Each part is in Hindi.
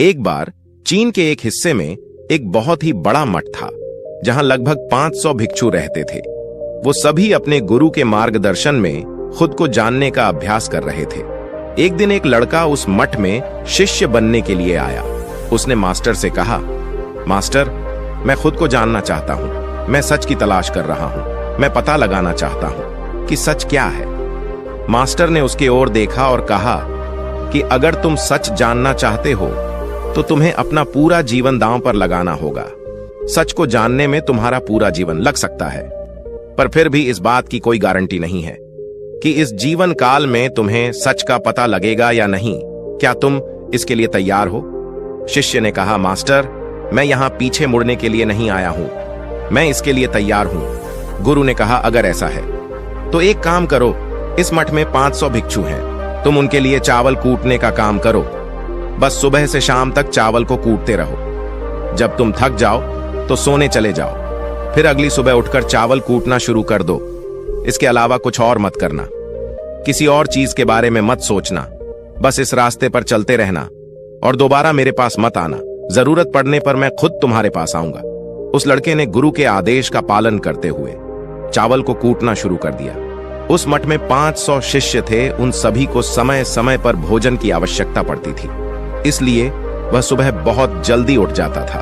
एक बार चीन के एक हिस्से में एक बहुत ही बड़ा मठ था, जहां लगभग 500 भिक्षु रहते थे। वो सभी अपने गुरु के मार्गदर्शन में खुद को जानने का अभ्यास कर रहे थे। एक दिन एक लड़का उस मठ में शिष्य बनने के लिए आया। उसने मास्टर से कहा, मास्टर, मैं खुद को जानना चाहता हूं। मैं सच की तलाश कर रहा हूं। मैं पता लगाना चाहता हूं कि सच क्या है। मास्टर ने उसकी ओर देखा और कहा कि अगर तुम सच जानना चाहते हो तो तुम्हें अपना पूरा जीवन दांव पर लगाना होगा। सच को जानने में तुम्हारा पूरा जीवन लग सकता है, पर फिर भी इस बात की कोई गारंटी नहीं है कि इस जीवन काल में तुम्हें सच का पता लगेगा या नहीं। क्या तुम इसके लिए तैयार हो? शिष्य ने कहा, मास्टर, मैं यहां पीछे मुड़ने के लिए नहीं आया हूं। मैं इसके लिए तैयार हूं। गुरु ने कहा, अगर ऐसा है तो एक काम करो, इस मठ में 500 भिक्षु हैं। तुम उनके लिए चावल कूटने का काम करो। बस सुबह से शाम तक चावल को कूटते रहो। जब तुम थक जाओ तो सोने चले जाओ। फिर अगली सुबह उठकर चावल कूटना शुरू कर दो। इसके अलावा कुछ और मत करना। किसी और चीज के बारे में मत सोचना। बस इस रास्ते पर चलते रहना और दोबारा मेरे पास मत आना। जरूरत पड़ने पर मैं खुद तुम्हारे पास आऊंगा। उस लड़के ने गुरु के आदेश का पालन करते हुए चावल को कूटना शुरू कर दिया। उस मठ में 500 शिष्य थे। उन सभी को समय समय पर भोजन की आवश्यकता पड़ती थी, इसलिए वह सुबह बहुत जल्दी उठ जाता था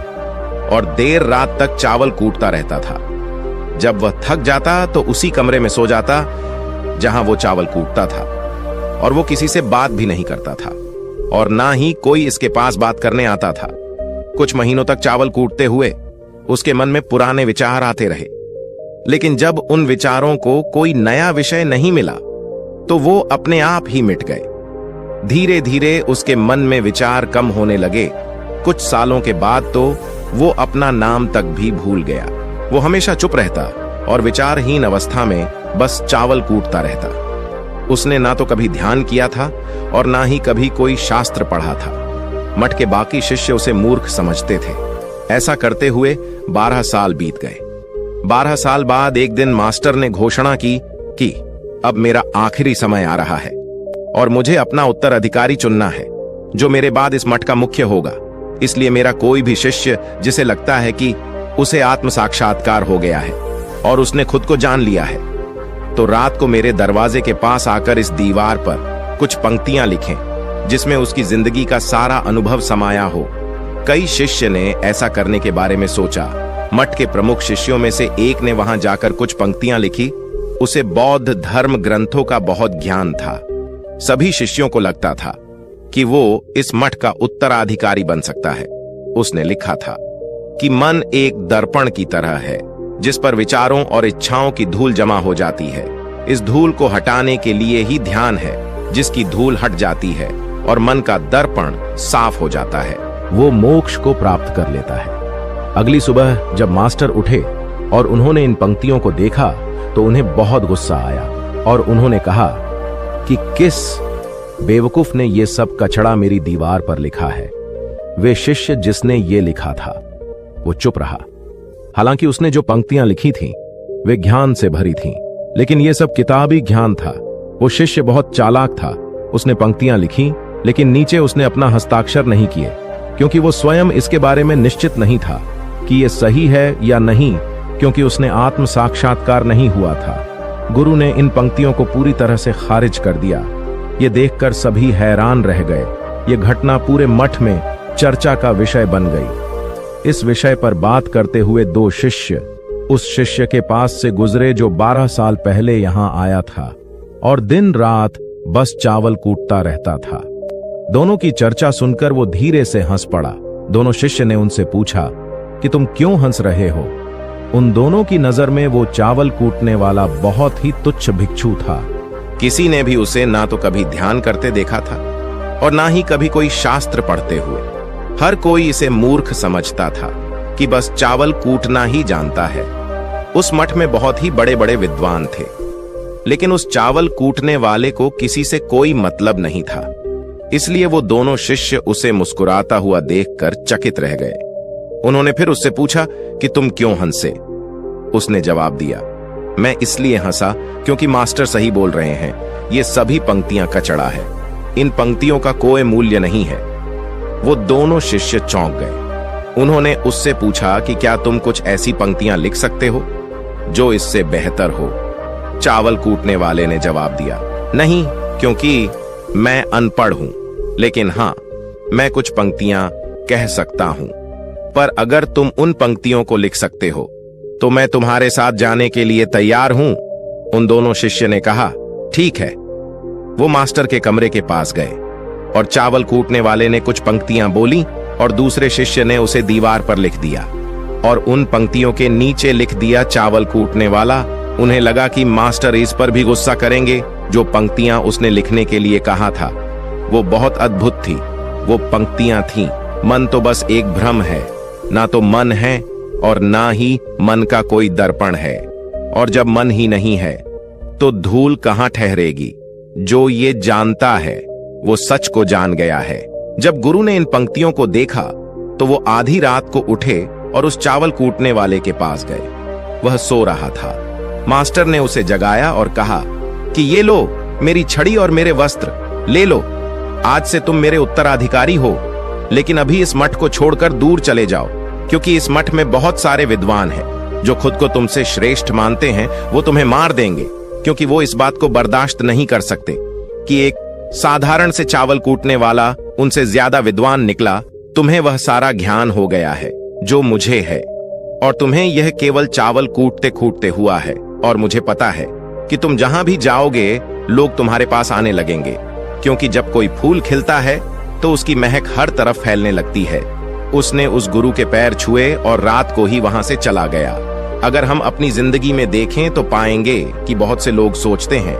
और देर रात तक चावल कूटता रहता था। जब वह थक जाता तो उसी कमरे में सो जाता जहां वो चावल कूटता था, और वो किसी से बात भी नहीं करता था और ना ही कोई इसके पास बात करने आता था। कुछ महीनों तक चावल कूटते हुए उसके मन में पुराने विचार आते रहे, लेकिन जब उन विचारों को कोई नया विषय नहीं मिला तो वो अपने आप ही मिट गए। धीरे धीरे उसके मन में विचार कम होने लगे। कुछ सालों के बाद तो वो अपना नाम तक भी भूल गया। वो हमेशा चुप रहता और विचारहीन अवस्था में बस चावल कूटता रहता। उसने ना तो कभी ध्यान किया था और ना ही कभी कोई शास्त्र पढ़ा था। मठ के बाकी शिष्य उसे मूर्ख समझते थे। ऐसा करते हुए 12 साल बीत गए। 12 साल बाद एक दिन मास्टर ने घोषणा की कि अब मेरा आखिरी समय आ रहा है और मुझे अपना उत्तराधिकारी चुनना है, जो मेरे बाद इस मठ का मुख्य होगा। इसलिए मेरा कोई भी शिष्य जिसे लगता है कि उसे आत्म साक्षात्कार हो गया है और उसने खुद को जान लिया है, तो रात को मेरे दरवाजे के पास आकर इस दीवार पर कुछ पंक्तियां लिखें जिसमें उसकी जिंदगी का सारा अनुभव समाया हो। कई शिष्य ने ऐसा करने के बारे में सोचा। मठ के प्रमुख शिष्यों में से एक ने वहां जाकर कुछ पंक्तियां लिखी। उसे बौद्ध धर्म ग्रंथों का बहुत ज्ञान था। सभी शिष्यों को लगता था कि वो इस मठ का उत्तराधिकारी बन सकता है। उसने लिखा था कि मन एक दर्पण की तरह है जिस पर विचारों और इच्छाओं की धूल जमा हो जाती है। इस धूल को हटाने के लिए ही ध्यान है, जिसकी धूल हट जाती है और मन का दर्पण साफ हो जाता है, वो मोक्ष को प्राप्त कर लेता है। अगली सुबह जब मास्टर उठे और उन्होंने इन पंक्तियों को देखा तो उन्हें बहुत गुस्सा आया और उन्होंने कहा कि किस बेवकूफ ने ये सब कचड़ा मेरी दीवार पर लिखा है। वे शिष्य जिसने ये लिखा था वो चुप रहा। हालांकि उसने जो पंक्तियां लिखी थीं वे ज्ञान से भरी थीं, लेकिन ये सब किताबी ज्ञान था। वो शिष्य बहुत चालाक था। उसने पंक्तियां लिखी, लेकिन नीचे उसने अपना हस्ताक्षर नहीं किए, क्योंकि वो स्वयं इसके बारे में निश्चित नहीं था कि ये सही है या नहीं, क्योंकि उसने आत्म साक्षात्कार नहीं हुआ था। गुरु ने इन पंक्तियों को पूरी तरह से खारिज कर दिया। ये देखकर सभी हैरान रह गए। ये घटना पूरे मठ में चर्चा का विषय बन गई। इस विषय पर बात करते हुए 2 शिष्य उस शिष्य के पास से गुजरे जो 12 साल पहले यहां आया था और दिन रात बस चावल कूटता रहता था। दोनों की चर्चा सुनकर वो धीरे से हंस पड़ा। दोनों शिष्य ने उनसे पूछा कि तुम क्यों हंस रहे हो? उन दोनों की नजर में वो चावल कूटने वाला बहुत ही तुच्छ भिक्षु था। किसी ने भी उसे ना तो कभी ध्यान करते देखा था और ना ही कभी कोई शास्त्र पढ़ते हुए। हर कोई इसे मूर्ख समझता था कि बस चावल कूटना ही जानता है। उस मठ में बहुत ही बड़े बड़े विद्वान थे, लेकिन उस चावल कूटने वाले को किसी से कोई मतलब नहीं था। इसलिए वो दोनों शिष्य उसे मुस्कुराता हुआ देखकर चकित रह गए। उन्होंने फिर उससे पूछा कि तुम क्यों हंसे? उसने जवाब दिया, मैं इसलिए हंसा क्योंकि मास्टर सही बोल रहे हैं। ये सभी पंक्तियां कचड़ा है। इन पंक्तियों का कोई मूल्य नहीं है। वो दोनों शिष्य चौंक गए। उन्होंने उससे पूछा कि क्या तुम कुछ ऐसी पंक्तियां लिख सकते हो जो इससे बेहतर हो? चावल कूटने वाले ने जवाब दिया, नहीं, क्योंकि मैं अनपढ़ हूं, लेकिन हां, मैं कुछ पंक्तियां कह सकता हूं। पर अगर तुम उन पंक्तियों को लिख सकते हो तो मैं तुम्हारे साथ जाने के लिए तैयार हूं। उन दोनों शिष्य ने कहा, ठीक है। वो मास्टर के कमरे के पास गए और चावल कूटने वाले ने कुछ पंक्तियां बोली और दूसरे शिष्य ने उसे दीवार पर लिख दिया और उन पंक्तियों के नीचे लिख दिया चावल कूटने वाला। उन्हें लगा कि मास्टर इस पर भी गुस्सा करेंगे। जो पंक्तियां उसने लिखने के लिए कहा था वो बहुत अद्भुत थी। वो पंक्तियां थीं, मन तो बस एक भ्रम है, ना तो मन है और ना ही मन का कोई दर्पण है, और जब मन ही नहीं है तो धूल कहां ठहरेगी। जो ये जानता है वो सच को जान गया है। जब गुरु ने इन पंक्तियों को देखा तो वो आधी रात को उठे और उस चावल कूटने वाले के पास गए। वह सो रहा था। मास्टर ने उसे जगाया और कहा कि ये लो मेरी छड़ी और मेरे वस्त्र, ले लो, आज से तुम मेरे उत्तराधिकारी हो। लेकिन अभी इस मठ को छोड़कर दूर चले जाओ, क्योंकि इस मठ में बहुत सारे विद्वान हैं जो खुद को तुमसे श्रेष्ठ मानते हैं। वो तुम्हें मार देंगे, क्योंकि वो इस बात को बर्दाश्त नहीं कर सकते कि एक साधारण से चावल कूटने वाला उनसे ज्यादा विद्वान निकला। तुम्हें वह सारा ज्ञान हो गया है जो मुझे है, और तुम्हें यह केवल चावल कूटते कूटते हुआ है। और मुझे पता है कि तुम जहां भी जाओगे लोग तुम्हारे पास आने लगेंगे, क्योंकि जब कोई फूल खिलता है तो उसकी महक हर तरफ फैलने लगती है। उसने उस गुरु के पैर छुए और रात को ही वहां से चला गया। अगर हम अपनी जिंदगी में देखें तो पाएंगे कि बहुत से लोग सोचते हैं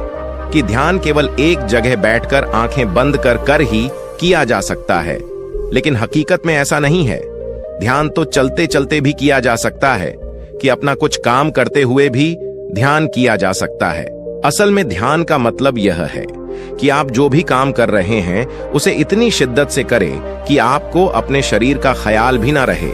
कि ध्यान केवल एक जगह बैठकर आंखें बंद कर ही किया जा सकता है, लेकिन हकीकत में ऐसा नहीं है। ध्यान तो चलते चलते भी किया जा सकता है, कि अपना कुछ काम करते हुए भी ध्यान किया जा सकता है। असल में ध्यान का मतलब यह है कि आप जो भी काम कर रहे हैं उसे इतनी शिद्दत से करें कि आपको अपने शरीर का ख्याल भी ना रहे।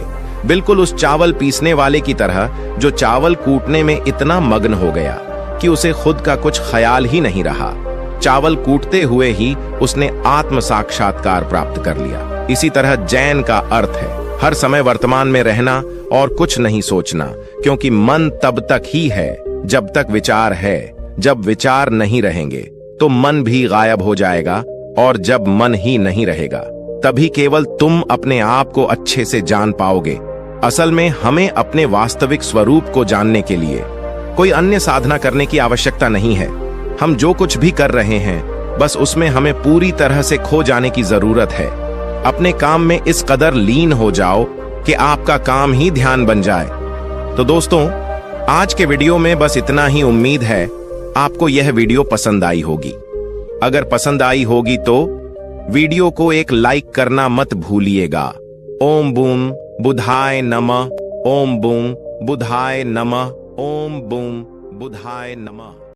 बिल्कुल उस चावल पीसने वाले की तरह जो चावल कूटने में इतना मग्न हो गया कि उसे खुद का कुछ ख्याल ही नहीं रहा। चावल कूटते हुए ही उसने आत्म साक्षात्कार प्राप्त कर लिया। इसी तरह जैन का अर्थ है हर समय वर्तमान में रहना और कुछ नहीं सोचना, क्योंकि मन तब तक ही है जब तक विचार है। जब विचार नहीं रहेंगे तो मन भी गायब हो जाएगा, और जब मन ही नहीं रहेगा तभी केवल तुम अपने आप को अच्छे से जान पाओगे। असल में हमें अपने वास्तविक स्वरूप को जानने के लिए कोई अन्य साधना करने की आवश्यकता नहीं है। हम जो कुछ भी कर रहे हैं बस उसमें हमें पूरी तरह से खो जाने की जरूरत है। अपने काम में इस कदर लीन हो जाओ कि आपका काम ही ध्यान बन जाए। तो दोस्तों, आज के वीडियो में बस इतना ही। उम्मीद है आपको यह वीडियो पसंद आई होगी। अगर पसंद आई होगी तो वीडियो को एक लाइक करना मत भूलिएगा। ओम बूम बुधाय नमः। ओम बूम बुधाय नमः। ओम बूम बुधाय नमः।